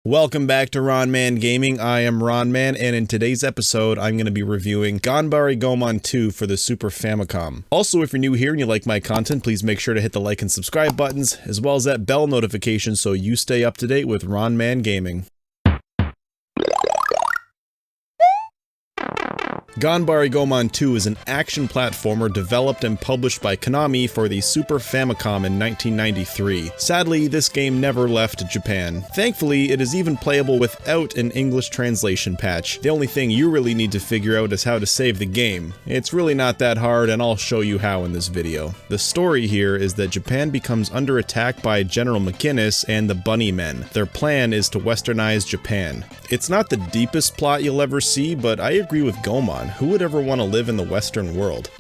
Welcome back to RonMan Gaming. I am RonMan, and in today's episode, I'm going to be reviewing Ganbare Goemon 2 for the Super Famicom. Also, if you're new here and you like my content, please make sure to hit the like and subscribe buttons, as well as that bell notification so you stay up to date with RonMan Gaming. Ganbare Goemon 2 is an action platformer developed and published by Konami for the Super Famicom in 1993. Sadly, this game never left Japan. Thankfully, it is even playable without an English translation patch. The only thing you really need to figure out is how to save the game. It's really not that hard, and I'll show you how in this video. The story here is that Japan becomes under attack by General McInnes and the Bunny Men. Their plan is to westernize Japan. It's not the deepest plot you'll ever see, but I agree with Goemon. Who would ever want to live in the Western world?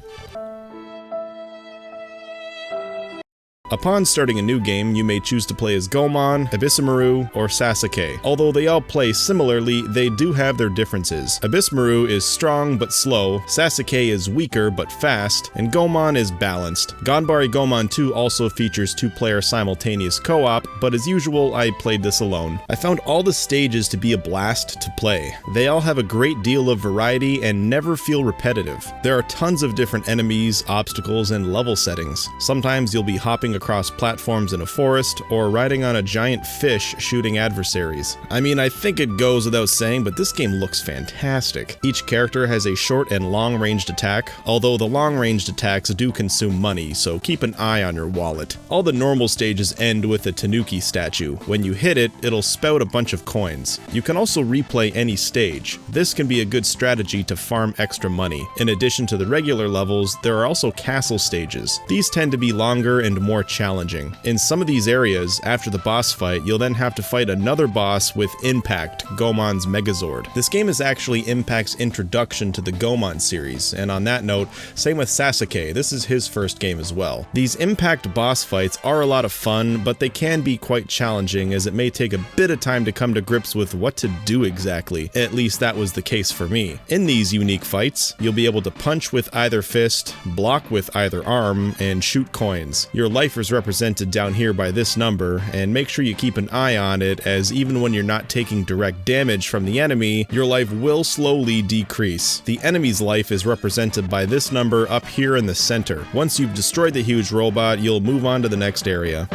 Upon starting a new game, you may choose to play as Goemon, Abisamaru, or Sasuke. Although they all play similarly, they do have their differences. Abisamaru is strong but slow, Sasuke is weaker but fast, and Goemon is balanced. Ganbare Goemon 2 also features two-player simultaneous co-op, but as usual, I played this alone. I found all the stages to be a blast to play. They all have a great deal of variety and never feel repetitive. There are tons of different enemies, obstacles, and level settings. Sometimes you'll be hopping across platforms in a forest, or riding on a giant fish shooting adversaries. I mean, I think it goes without saying, but this game looks fantastic. Each character has a short and long-ranged attack, although the long-ranged attacks do consume money, so keep an eye on your wallet. All the normal stages end with a Tanuki statue. When you hit it, it'll spout a bunch of coins. You can also replay any stage. This can be a good strategy to farm extra money. In addition to the regular levels, there are also castle stages. These tend to be longer and more challenging. In some of these areas, after the boss fight, you'll then have to fight another boss with Impact, Goemon's Megazord. This game is actually Impact's introduction to the Goemon series, and on that note, same with Sasuke, this is his first game as well. These Impact boss fights are a lot of fun, but they can be quite challenging as it may take a bit of time to come to grips with what to do exactly. At least that was the case for me. In these unique fights, you'll be able to punch with either fist, block with either arm, and shoot coins. Your life is represented down here by this number, and make sure you keep an eye on it, as even when you're not taking direct damage from the enemy, your life will slowly decrease. The enemy's life is represented by this number up here in the center. Once you've destroyed the huge robot, you'll move on to the next area.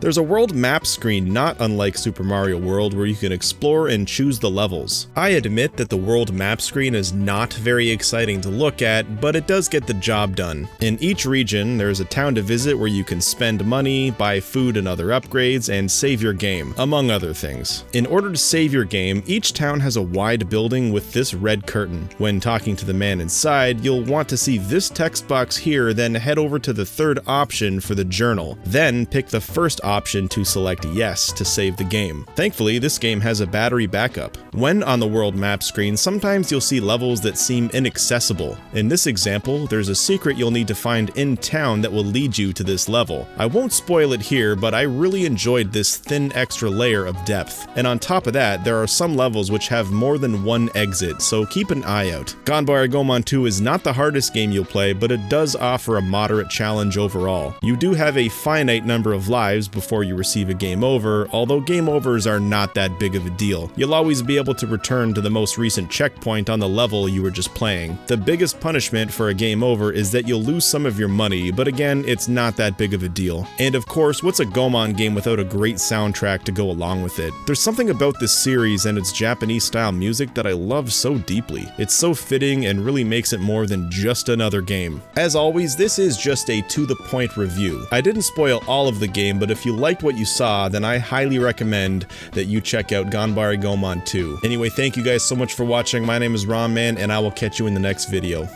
There's a world map screen not unlike Super Mario World where you can explore and choose the levels. I admit that the world map screen is not very exciting to look at, but it does get the job done. In each region, there's a town to visit where you can spend money, buy food and other upgrades, and save your game, among other things. In order to save your game, each town has a wide building with this red curtain. When talking to the man inside, you'll want to see this text box here, then head over to the third option for the journal. Then pick the first option to select yes to save the game. Thankfully, this game has a battery backup. When on the world map screen, sometimes you'll see levels that seem inaccessible. In this example, there's a secret you'll need to find in town that will lead you to this level. I won't spoil it here, but I really enjoyed this thin extra layer of depth. And on top of that, there are some levels which have more than one exit, so keep an eye out. Ganbare Goemon 2 is not the hardest game you'll play, but it does offer a moderate challenge overall. You do have a finite number of lives before you receive a game over, although game overs are not that big of a deal. You'll always be able to return to the most recent checkpoint on the level you were just playing. The biggest punishment for a game over is that you'll lose some of your money, but again, it's not that big of a deal. And of course, what's a Goemon game without a great soundtrack to go along with it? There's something about this series and its Japanese-style music that I love so deeply. It's so fitting and really makes it more than just another game. As always, this is just a to-the-point review. I didn't spoil all of the game, but if you liked what you saw, then I highly recommend that you check out Ganbare Goemon 2. Anyway, thank you guys so much for watching. My name is RonMan, and I will catch you in the next video.